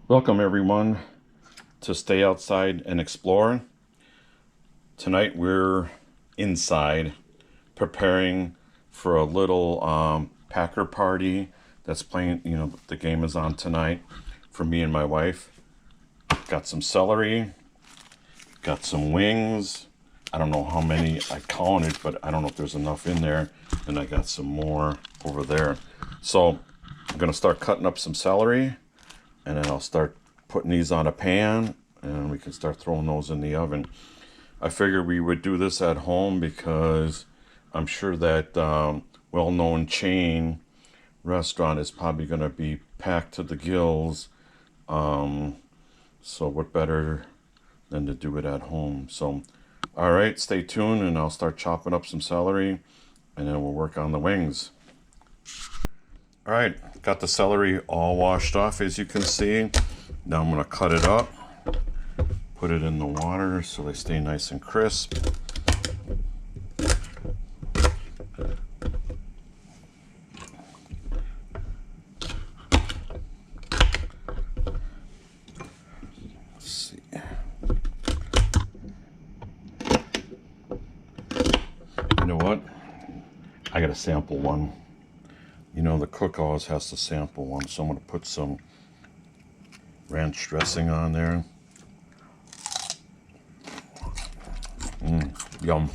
Welcome everyone to Stay Outside and Explore. Tonight we're inside preparing for a little Packer party that's playing, the game is on tonight for me and my wife. Got some celery, got some wings. I don't know how many I counted, but I don't know if there's enough in there. And I got some more over there. So I'm gonna start cutting up some celery, and then I'll start putting these on a pan and we can start throwing those in the oven. I figured we would do this at home because I'm sure that well-known chain restaurant is probably going to be packed to the gills. So what better than to do it at home? So, all right, stay tuned and I'll start chopping up some celery and then we'll work on the wings. All right, got the celery all washed off, as you can see. Now I'm gonna cut it up, put it in the water so they stay nice and crisp. Let's see. You know what? I gotta sample one. The cook always has to sample one, so I'm going to put some ranch dressing on there. Yum.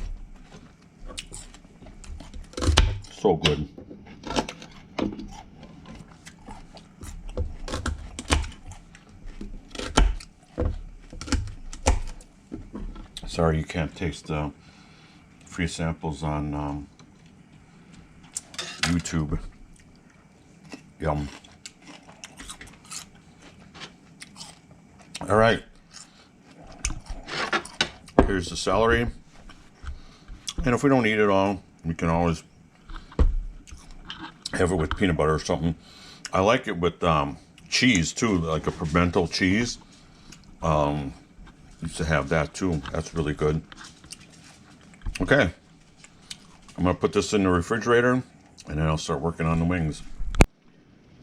So good. Sorry you can't taste free samples on YouTube. Yum. All right. Here's the celery. And if we don't eat it all, we can always have it with peanut butter or something. I like it with cheese too, like a pimento cheese. Used to have that too. That's really good. Okay. I'm going to put this in the refrigerator and then I'll start working on the wings.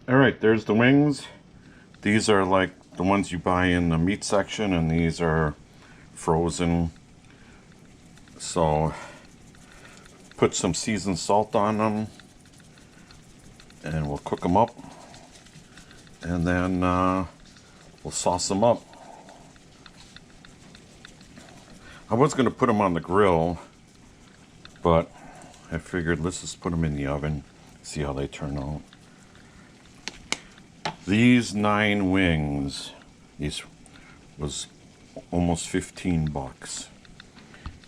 All right, there's the wings. These are like the ones you buy in the meat section, and these are frozen. So put some seasoned salt on them and we'll cook them up, and then we'll sauce them up. I was going to put them on the grill, but I figured let's just put them in the oven, see how they turn out. These 9 wings, these was almost 15 bucks.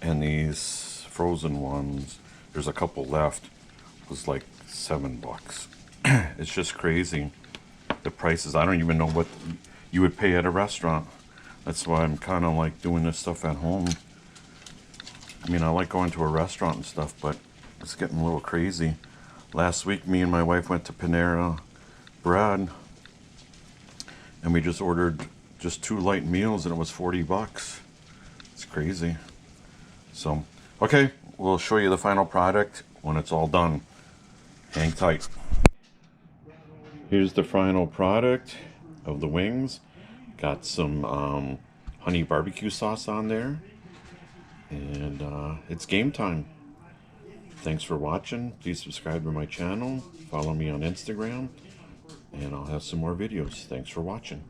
And these frozen ones, there's a couple left, was like 7 bucks. It's just crazy, the prices. I don't even know what you would pay at a restaurant. That's why I'm kind of like doing this stuff at home. I mean, I like going to a restaurant and stuff, but it's getting a little crazy. Last week, me and my wife went to Panera Bread, and we just ordered just 2 light meals and it was 40 bucks. It's crazy. So, okay, we'll show you the final product when it's all done. Hang tight. Here's the final product of the wings. Got some honey barbecue sauce on there. And it's game time. Thanks for watching. Please subscribe to my channel. Follow me on Instagram. And I'll have some more videos. Thanks for watching.